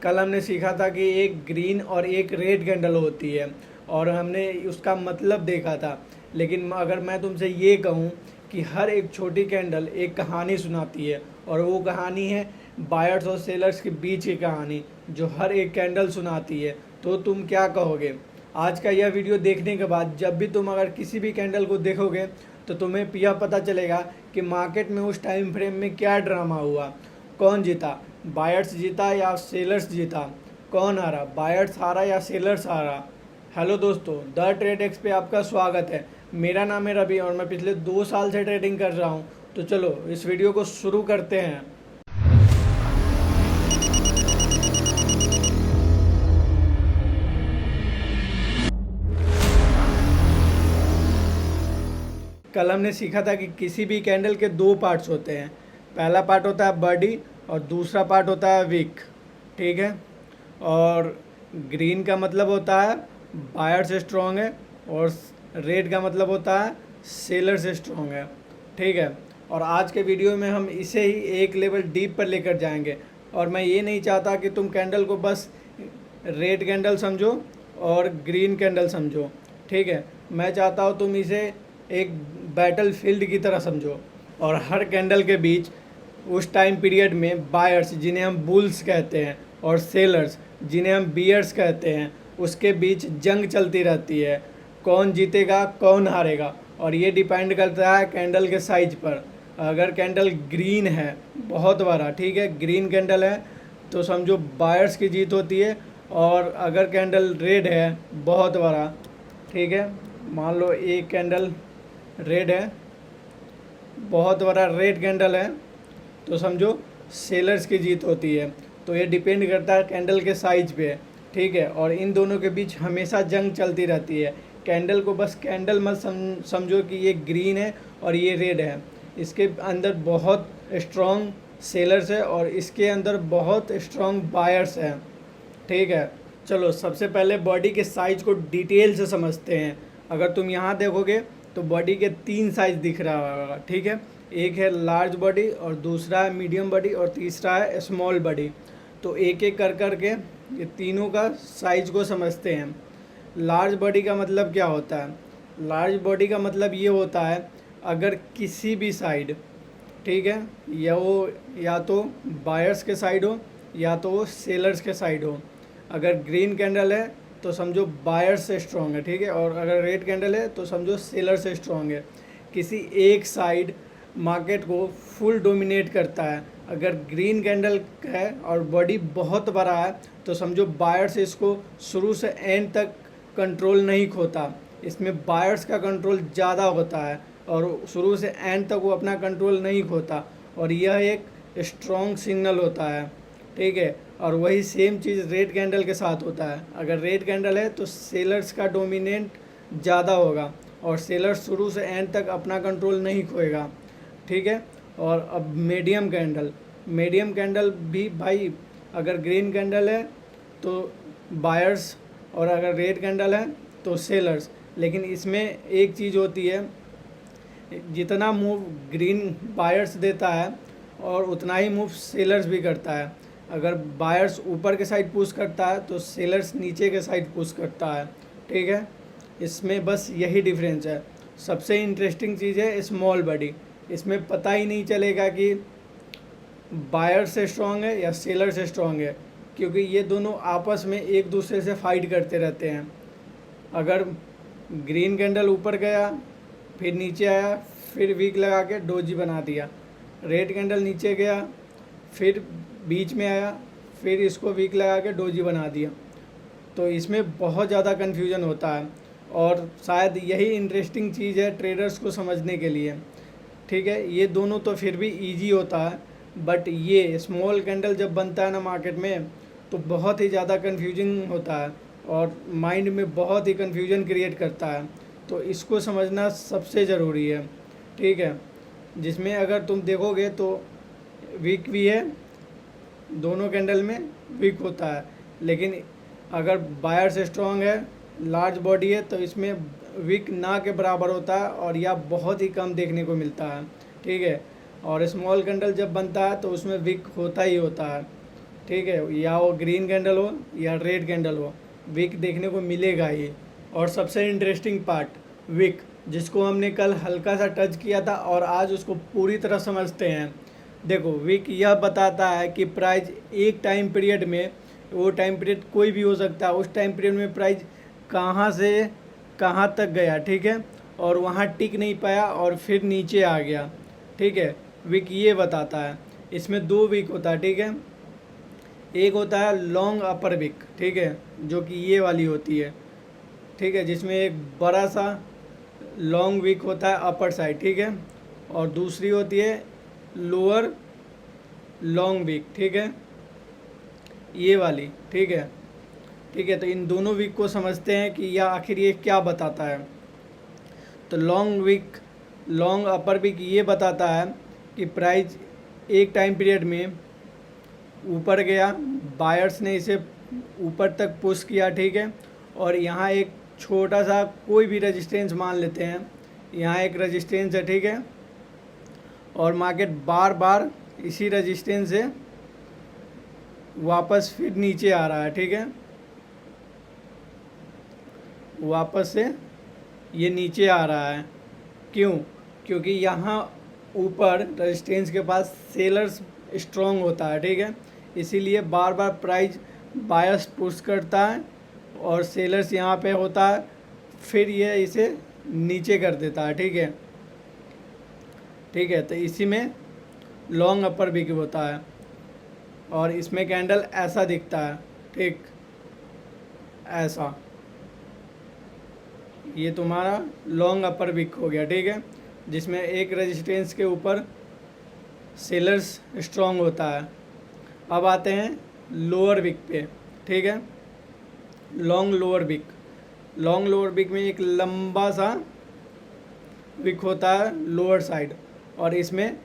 कल हमने सीखा था कि एक ग्रीन और एक रेड कैंडल होती है और हमने उसका मतलब देखा था। लेकिन अगर मैं तुमसे ये कहूँ कि हर एक छोटी कैंडल एक कहानी सुनाती है और वो कहानी है बायर्स और सेलर्स के बीच की कहानी जो हर एक कैंडल सुनाती है, तो तुम क्या कहोगे? आज का यह वीडियो देखने के बाद जब भी तुम अगर किसी भी कैंडल को देखोगे तो तुम्हें यह पता चलेगा कि मार्केट में उस टाइम फ्रेम में क्या ड्रामा हुआ, कौन जीता, बायर्स जीता या सेलर्स जीता, कौन हारा, बायर्स हारा या सेलर्स हारा। हेलो दोस्तों, द ट्रेड एक्स पे आपका स्वागत है। मेरा नाम है रवि और मैं पिछले 2 साल से ट्रेडिंग कर रहा हूँ। तो चलो इस वीडियो को शुरू करते हैं। कल हमने सीखा था कि किसी भी कैंडल के 2 पार्ट्स होते हैं। पहला पार्ट होता है बॉडी और दूसरा पार्ट होता है विक। ठीक है। और ग्रीन का मतलब होता है बायर से स्ट्रॉन्ग है और रेड का मतलब होता है सेलर से स्ट्रॉन्ग है। ठीक है। और आज के वीडियो में हम इसे ही एक लेवल डीप पर लेकर जाएंगे। और मैं ये नहीं चाहता कि तुम कैंडल को बस रेड कैंडल समझो और ग्रीन कैंडल समझो। ठीक है। मैं चाहता हूँ तुम इसे एक बैटल फील्ड की तरह समझो और हर कैंडल के बीच उस टाइम पीरियड में बायर्स जिन्हें हम बुल्स कहते हैं और सेलर्स जिन्हें हम बियर्स कहते हैं, उसके बीच जंग चलती रहती है। कौन जीतेगा कौन हारेगा, और ये डिपेंड करता है कैंडल के साइज पर। अगर कैंडल ग्रीन है बहुत बड़ा, ठीक है, ग्रीन कैंडल है, तो समझो बायर्स की जीत होती है। और अगर कैंडल रेड है बहुत बड़ा, ठीक है, मान लो एक कैंडल रेड है, बहुत बड़ा रेड कैंडल है, तो समझो सेलर्स की जीत होती है। तो ये डिपेंड करता है कैंडल के साइज पे। ठीक है। और इन दोनों के बीच हमेशा जंग चलती रहती है। कैंडल को बस कैंडल मत समझो कि ये ग्रीन है और ये रेड है। इसके अंदर बहुत स्ट्रॉन्ग सेलर्स है और इसके अंदर बहुत स्ट्रॉन्ग बायर्स हैं। ठीक है। चलो सबसे पहले बॉडी के साइज को डिटेल से समझते हैं। अगर तुम यहाँ देखोगे तो बॉडी के 3 साइज दिख रहा होगा। ठीक है। एक है लार्ज बॉडी और दूसरा है मीडियम बॉडी और तीसरा है स्मॉल बॉडी। तो एक एक कर के ये तीनों का साइज को समझते हैं। लार्ज बॉडी का मतलब क्या होता है? लार्ज बॉडी का मतलब ये होता है अगर किसी भी साइड, ठीक है, या तो बायर्स के साइड हो या तो वो सेलर्स के साइड हो। अगर ग्रीन कैंडल है तो समझो बायर्स से स्ट्रॉन्ग है, ठीक है, और अगर रेड कैंडल है तो समझो सेलर से स्ट्रॉन्ग है। किसी एक साइड मार्केट को फुल डोमिनेट करता है। अगर ग्रीन कैंडल है और बॉडी बहुत बड़ा है तो समझो बायर्स इसको शुरू से एंड तक कंट्रोल नहीं खोता। इसमें बायर्स का कंट्रोल ज़्यादा होता है और शुरू से एंड तक वो अपना कंट्रोल नहीं खोता, और यह एक स्ट्रॉन्ग सिग्नल होता है। ठीक है। और वही सेम चीज़ रेड कैंडल के साथ होता है। अगर रेड कैंडल है तो सेलर्स का डोमिनेंट ज़्यादा होगा और सेलर्स शुरू से एंड तक अपना कंट्रोल नहीं खोएगा। ठीक है। और अब मीडियम कैंडल भी भाई, अगर ग्रीन कैंडल है तो बायर्स और अगर रेड कैंडल है तो सेलर्स। लेकिन इसमें एक चीज़ होती है, जितना मूव ग्रीन बायर्स देता है और उतना ही मूव सेलर्स भी करता है। अगर बायर्स ऊपर के साइड पुश करता है तो सेलर्स नीचे के साइड पुश करता है। ठीक है। इसमें बस यही डिफरेंस है। सबसे इंटरेस्टिंग चीज़ है स्मॉल बॉडी। इसमें पता ही नहीं चलेगा कि बायर से स्ट्रॉन्ग है या सेलर से स्ट्रॉन्ग है, क्योंकि ये दोनों आपस में एक दूसरे से फाइट करते रहते हैं। अगर ग्रीन कैंडल ऊपर गया, फिर नीचे आया, फिर वीक लगा के डोजी बना दिया। रेड कैंडल नीचे गया, फिर बीच में आया, फिर इसको वीक लगा के डोजी बना दिया। तो इसमें बहुत ज़्यादा कन्फ्यूजन होता है और शायद यही इंटरेस्टिंग चीज़ है ट्रेडर्स को समझने के लिए। ठीक है। ये दोनों तो फिर भी इजी होता है, बट ये स्मॉल कैंडल जब बनता है ना मार्केट में, तो बहुत ही ज़्यादा कन्फ्यूजिंग होता है और माइंड में बहुत ही कन्फ्यूजन क्रिएट करता है। तो इसको समझना सबसे ज़रूरी है। ठीक है। जिसमें अगर तुम देखोगे तो वीक भी है, दोनों कैंडल में वीक होता है, लेकिन अगर बायर से स्ट्रॉन्ग है, लार्ज बॉडी है, तो इसमें वीक ना के बराबर होता है और या बहुत ही कम देखने को मिलता है। ठीक है। और स्मॉल कैंडल जब बनता है तो उसमें वीक होता ही होता है। ठीक है, या वो ग्रीन कैंडल हो या रेड कैंडल हो, विक देखने को मिलेगा ही। और सबसे इंटरेस्टिंग पार्ट विक, जिसको हमने कल हल्का सा टच किया था और आज उसको पूरी तरह समझते हैं। देखो, विक यह बताता है कि प्राइस एक टाइम पीरियड में, वो टाइम पीरियड कोई भी हो सकता है, उस टाइम पीरियड में प्राइस कहाँ से कहाँ तक गया, ठीक है, और वहाँ टिक नहीं पाया और फिर नीचे आ गया, ठीक है। विक ये बताता है। इसमें दो विक होता है, ठीक है। एक होता है लॉन्ग अपर विक, ठीक है, जो कि ये वाली होती है, ठीक है, जिसमें एक बड़ा सा लॉन्ग विक होता है अपर साइड, ठीक है, और दूसरी होती है लोअर लॉन्ग विक, ठीक है, ये वाली, ठीक है। ठीक है, तो इन दोनों विक को समझते हैं कि यह आखिर ये क्या बताता है। तो लॉन्ग अपर विक ये बताता है कि प्राइस एक टाइम पीरियड में ऊपर गया, बायर्स ने इसे ऊपर तक पुश किया, ठीक है, और यहाँ एक छोटा सा कोई भी रेजिस्टेंस मान लेते हैं, यहाँ एक रेजिस्टेंस है, ठीक है, और मार्केट बार बार इसी रेजिस्टेंस से वापस फिर नीचे आ रहा है, ठीक है, वापस से ये नीचे आ रहा है। क्यों? क्योंकि यहाँ ऊपर रेजिस्टेंस के पास सेलर्स स्ट्रॉन्ग होता है, ठीक है, इसीलिए बार बार प्राइस बायर्स पुश करता है और सेलर्स यहाँ पे होता है, फिर ये इसे नीचे कर देता है, ठीक है। ठीक है, तो इसी में लॉन्ग अपर विक होता है और इसमें कैंडल ऐसा दिखता है, ठीक, ऐसा, ये तुम्हारा लॉन्ग अपर विक हो गया, ठीक है, जिसमें एक रेजिस्टेंस के ऊपर सेलर्स स्ट्रॉन्ग होता है। अब आते हैं लोअर विक पे, ठीक है, लॉन्ग लोअर विक में एक लंबा सा विक होता है लोअर साइड और इसमें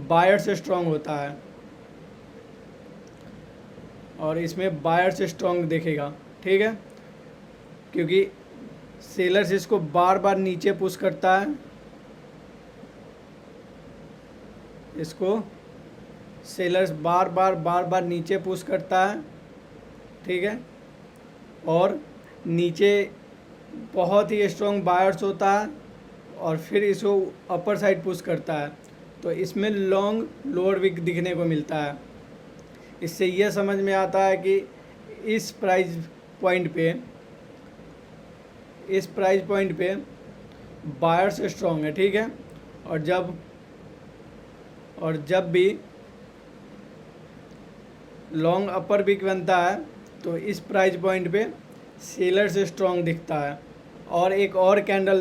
बायर्स स्ट्रॉन्ग होता है और इसमें बायर्स स्ट्रॉन्ग दिखेगा, ठीक है, क्योंकि सेलर्स इसको बार बार नीचे पुश करता है, इसको सेलर्स बार बार नीचे पुश करता है, ठीक है, और नीचे बहुत ही स्ट्रॉन्ग बायर्स होता है और फिर इसको अपर साइड पुश करता है, तो इसमें लॉन्ग लोअर विक दिखने को मिलता है। इससे यह समझ में आता है कि इस प्राइस पॉइंट पे बायर्स स्ट्रॉन्ग है, ठीक है, और जब भी लॉन्ग अपर विक बनता है तो इस प्राइस पॉइंट पे सेलर्स स्ट्रॉन्ग दिखता है। और एक और कैंडल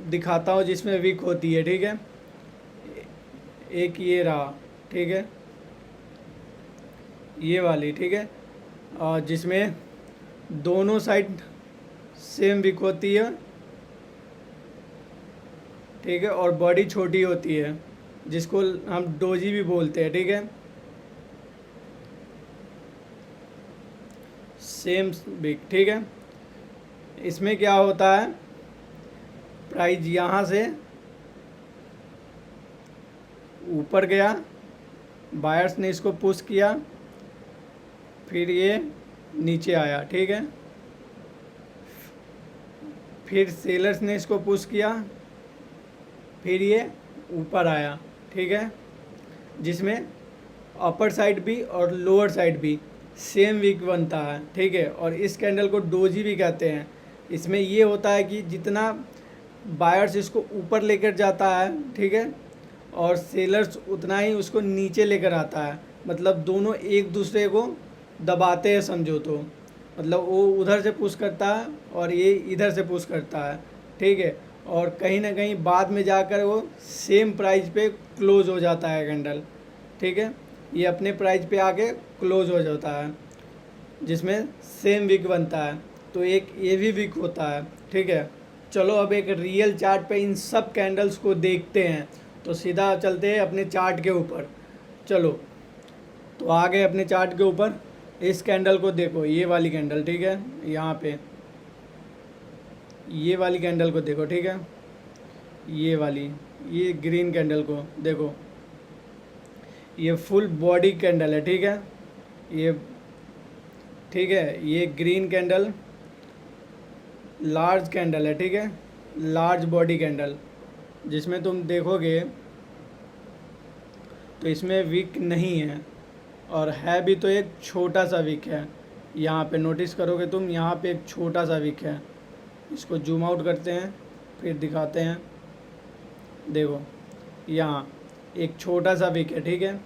दिखाता हूँ जिसमें विक होती है, ठीक है, एक ये रहा, ठीक है, ये वाली, ठीक है, और जिसमें दोनों साइड सेम विक होती है, ठीक है, और बॉडी छोटी होती है, जिसको हम डोजी भी बोलते हैं, ठीक है, सेम विक, ठीक है। इसमें क्या होता है, प्राइस यहाँ से ऊपर गया, बायर्स ने इसको पुश किया, फिर ये नीचे आया, ठीक है, फिर सेलर्स ने इसको पुश किया, फिर ये ऊपर आया, ठीक है, जिसमें अपर साइड भी और लोअर साइड भी सेम विक बनता है, ठीक है, और इस कैंडल को डोजी भी कहते हैं। इसमें ये होता है कि जितना बायर्स इसको ऊपर लेकर जाता है, ठीक है, और सेलर्स उतना ही उसको नीचे लेकर आता है, मतलब दोनों एक दूसरे को दबाते हैं, समझो तो, मतलब वो उधर से पुश करता है और ये इधर से पुश करता है, ठीक है, और कहीं ना कहीं बाद में जाकर वो सेम प्राइस पे क्लोज हो जाता है कैंडल, ठीक है, ये अपने प्राइस पे आके क्लोज हो जाता है, जिसमें सेम विक बनता है। तो एक ये भी विक होता है, ठीक है। चलो अब एक रियल चार्ट पे इन सब कैंडल्स को देखते हैं, तो सीधा चलते हैं अपने चार्ट के ऊपर। चलो, तो आ गए अपने चार्ट के ऊपर। इस कैंडल को देखो, ये वाली कैंडल, ठीक है, यहाँ पे ये वाली कैंडल को देखो, ठीक है, ये ग्रीन कैंडल को देखो, ये फुल बॉडी कैंडल है, ठीक है, ये ठीक है। ये ग्रीन कैंडल लार्ज कैंडल है, ठीक है, लार्ज बॉडी कैंडल, जिसमें तुम देखोगे तो इसमें विक नहीं है, और है भी तो एक छोटा सा विक है। यहाँ पे नोटिस करोगे तुम, यहाँ पे एक छोटा सा विक है। इसको जूम आउट करते हैं, फिर दिखाते हैं। देखो यहाँ एक छोटा सा विक है, ठीक है।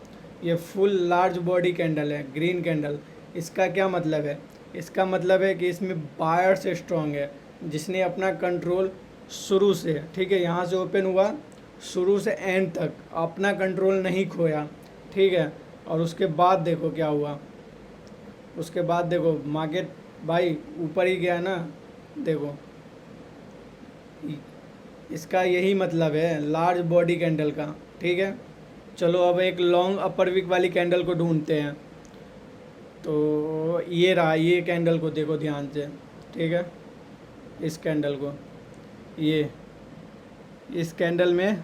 ये फुल लार्ज बॉडी कैंडल है, ग्रीन कैंडल। इसका क्या मतलब है? इसका मतलब है कि इसमें बायर्स स्ट्रॉन्ग है, जिसने अपना कंट्रोल शुरू से, ठीक है, यहाँ से ओपन हुआ, शुरू से एंड तक अपना कंट्रोल नहीं खोया, ठीक है। और उसके बाद देखो क्या हुआ, उसके बाद देखो मार्केट भाई ऊपर ही गया ना। देखो इसका यही मतलब है लार्ज बॉडी कैंडल का, ठीक है। चलो अब एक लॉन्ग अपर विक वाली कैंडल को ढूंढते हैं। तो ये रहा, ये कैंडल को देखो ध्यान से, ठीक है। इस कैंडल को, ये इस कैंडल में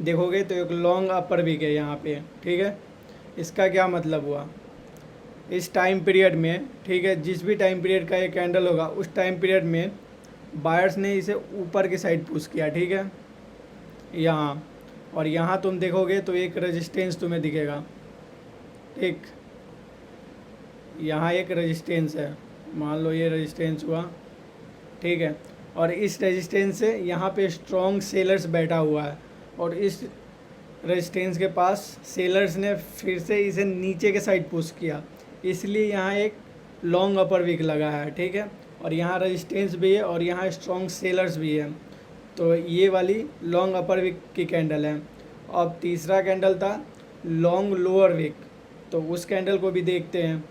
देखोगे तो एक लॉन्ग अपर विक है यहाँ पे, ठीक है। इसका क्या मतलब हुआ? इस टाइम पीरियड में, ठीक है, जिस भी टाइम पीरियड का ये कैंडल होगा, उस टाइम पीरियड में बायर्स ने इसे ऊपर की साइड पुश किया, ठीक है, यहाँ। और यहाँ तुम देखोगे तो एक रेजिस्टेंस तुम्हें दिखेगा, ठीक, यहाँ एक रेजिस्टेंस है, मान लो ये रेजिस्टेंस हुआ, ठीक है। और इस रेजिस्टेंस से यहाँ पे स्ट्रॉन्ग सेलर्स बैठा हुआ है, और इस रेजिस्टेंस के पास सेलर्स ने फिर से इसे नीचे के साइड पुश किया, इसलिए यहाँ एक लॉन्ग अपर विक लगा है, ठीक है। और यहाँ रेजिस्टेंस भी है और यहाँ स्ट्रॉन्ग सेलर्स भी है, तो ये वाली लॉन्ग अपर विक की कैंडल है। अब तीसरा कैंडल था लॉन्ग लोअर विक, तो उस कैंडल को भी देखते हैं,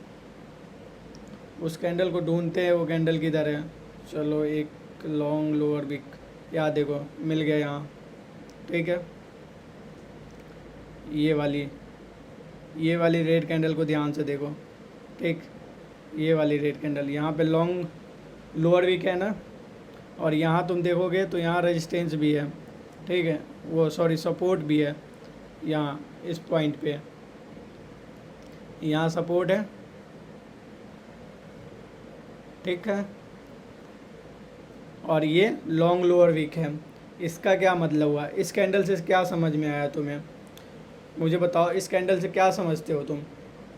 उस कैंडल को ढूंढते हैं, वो कैंडल किधर है। चलो एक लॉन्ग लोअर विक, यहाँ देखो मिल गया यहाँ, ठीक है। ये वाली रेड कैंडल को ध्यान से देखो, ठीक, ये वाली रेड कैंडल, यहाँ पे लॉन्ग लोअर विक है ना, और यहाँ तुम देखोगे तो यहाँ रेजिस्टेंस भी है, ठीक है, वो सॉरी सपोर्ट भी है, यहाँ इस पॉइंट पे यहाँ सपोर्ट है, ठीक है। और ये लॉन्ग लोअर विक है। इसका क्या मतलब हुआ? इस कैंडल से क्या समझ में आया तुम्हें? मुझे बताओ, इस कैंडल से क्या समझते हो तुम?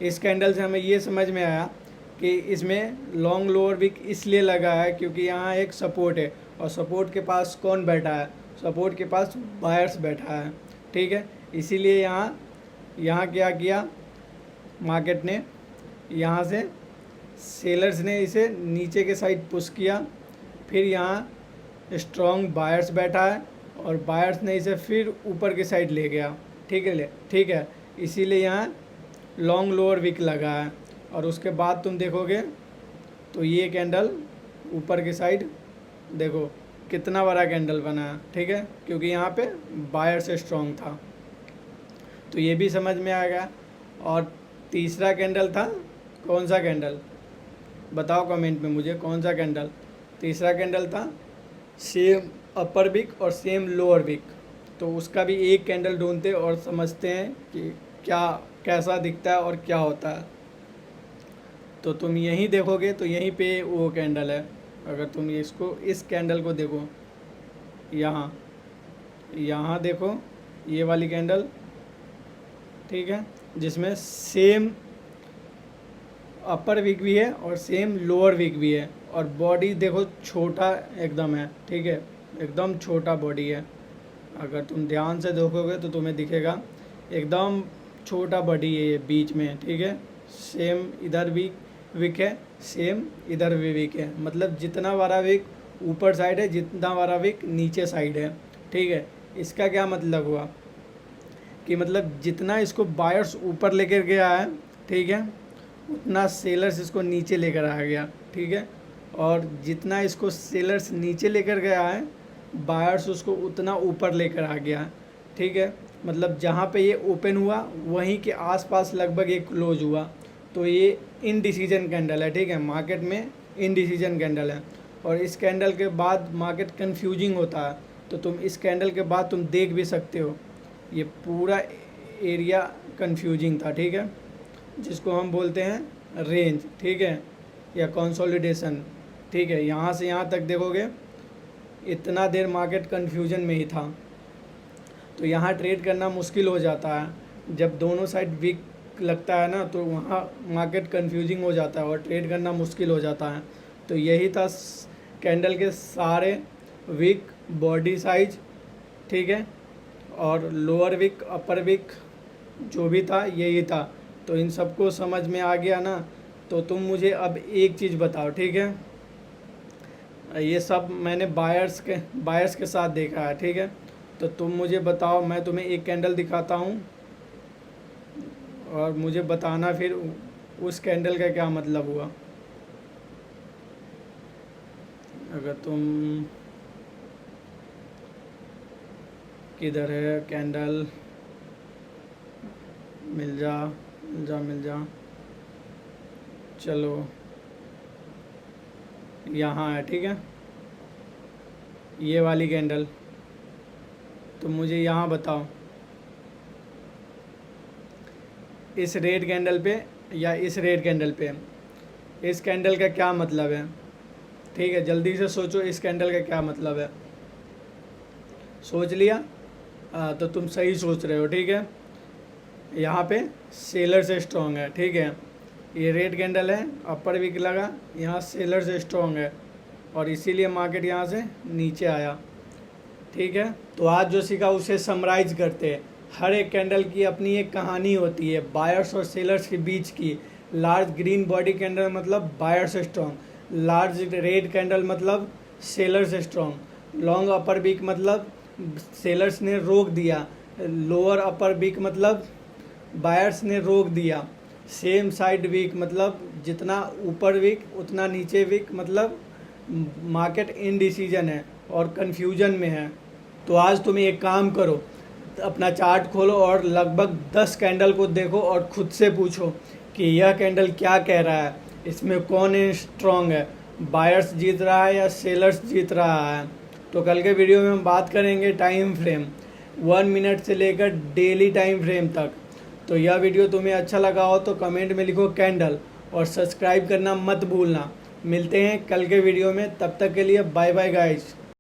इस कैंडल से हमें ये समझ में आया कि इसमें लॉन्ग लोअर विक इसलिए लगा है क्योंकि यहाँ एक सपोर्ट है, और सपोर्ट के पास कौन बैठा है? सपोर्ट के पास बायर्स बैठा है, ठीक है। इसीलिए यहाँ क्या किया मार्केट ने, यहाँ से सेलर्स ने इसे नीचे के साइड पुश किया, फिर यहाँ स्ट्रॉन्ग बायर्स बैठा है और बायर्स ने इसे फिर ऊपर की साइड ले गया, ठीक है। इसीलिए यहाँ लॉन्ग लोअर विक लगा है। और उसके बाद तुम देखोगे तो ये कैंडल ऊपर की साइड देखो कितना बड़ा कैंडल बना है, ठीक है, क्योंकि यहाँ पे बायर से स्ट्रॉन्ग था। तो ये भी समझ में आ गया। और तीसरा कैंडल था, कौन सा कैंडल बताओ कमेंट में मुझे, कौन सा कैंडल? तीसरा कैंडल था सेम अपर विक और सेम लोअर विक। तो उसका भी एक कैंडल ढूंढते और समझते हैं कि क्या कैसा दिखता है और क्या होता है। तो तुम यहीं देखोगे तो यहीं पे वो कैंडल है। अगर तुम इस कैंडल को देखो, यहाँ देखो ये वाली कैंडल, ठीक है, जिसमें सेम अपर विक भी है और सेम लोअर विक भी है, और बॉडी देखो छोटा एकदम है, ठीक है, एकदम छोटा बॉडी है। अगर तुम ध्यान से देखोगे तो तुम्हें दिखेगा एकदम छोटा बॉडी है ये बीच में, ठीक है। सेम इधर भी विक है, सेम इधर भी विक है, मतलब जितना बड़ा विक ऊपर साइड है, जितना बड़ा विक नीचे साइड है, ठीक है। इसका क्या मतलब हुआ कि मतलब जितना इसको बायर्स ऊपर लेकर गया है, ठीक है, उतना सेलर्स इसको नीचे लेकर आ गया, ठीक है। और जितना इसको सेलर्स नीचे लेकर गया है, बायर्स उसको उतना ऊपर लेकर आ गया, ठीक है। मतलब जहाँ पे ये ओपन हुआ वहीं के आसपास लगभग ये क्लोज हुआ। तो ये इनडिसीजन कैंडल है, ठीक है, मार्केट में इनडिसीजन कैंडल है। और इस कैंडल के बाद मार्केट कंफ्यूजिंग होता है। तो तुम इस कैंडल के बाद तुम देख भी सकते हो, ये पूरा एरिया कंफ्यूजिंग था, ठीक है, जिसको हम बोलते हैं रेंज, ठीक है। या कंसोलिडेशन, ठीक है। यहाँ से यहाँ तक देखोगे इतना देर मार्केट कन्फ्यूजन में ही था, तो यहाँ ट्रेड करना मुश्किल हो जाता है। जब दोनों साइड वीक लगता है ना, तो वहाँ मार्केट कन्फ्यूजिंग हो जाता है और ट्रेड करना मुश्किल हो जाता है। तो यही था कैंडल के सारे वीक बॉडी साइज, ठीक है, और लोअर वीक अपर वीक जो भी था यही था। तो इन सबको समझ में आ गया ना, तो तुम मुझे अब एक चीज़ बताओ, ठीक है। ये सब मैंने बायर्स के साथ देखा है, ठीक है। तो तुम मुझे बताओ, मैं तुम्हें एक कैंडल दिखाता हूँ और मुझे बताना फिर उस कैंडल का क्या मतलब हुआ। अगर तुम, किधर है कैंडल, मिल जा मिल जा मिल जा, चलो यहाँ है, ठीक है, ये वाली कैंडल। तो मुझे यहाँ बताओ इस रेड कैंडल पे या इस रेड कैंडल पे इस कैंडल का क्या मतलब है, ठीक है। जल्दी से सोचो इस कैंडल का क्या मतलब है। सोच लिया? तो तुम सही सोच रहे हो, ठीक है। यहाँ पे सेलर से स्ट्रॉन्ग है, ठीक है। ये रेड कैंडल है, अपर वीक लगा, यहाँ सेलर से स्ट्रॉन्ग है और इसीलिए मार्केट यहाँ से नीचे आया, ठीक है। तो आज जो सीखा उसे समराइज करते हैं। हर एक कैंडल की अपनी एक कहानी होती है, बायर्स और सेलर्स के बीच की। लार्ज ग्रीन बॉडी कैंडल मतलब buyers strong, large red candle मतलब सेलर्स स्ट्रॉन्ग, लॉन्ग अपर वीक मतलब सेलर्स ने रोक दिया, लोअर अपर वीक मतलब बायर्स ने रोक दिया, सेम साइड वीक मतलब जितना ऊपर वीक उतना नीचे वीक मतलब मार्केट इनडिसीजन है और कंफ्यूजन में है। तो आज तुम एक काम करो, अपना चार्ट खोलो और लगभग 10 कैंडल को देखो और खुद से पूछो कि यह कैंडल क्या कह रहा है, इसमें कौन स्ट्रॉन्ग है, बायर्स जीत रहा है या सेलर्स जीत रहा है। तो कल के वीडियो में हम बात करेंगे टाइम फ्रेम, 1 मिनट से लेकर डेली टाइम फ्रेम तक। तो यह वीडियो तुम्हें अच्छा लगा हो तो कमेंट में लिखो कैंडल और सब्सक्राइब करना मत भूलना। मिलते हैं कल के वीडियो में, तब तक के लिए बाय बाय गाइस।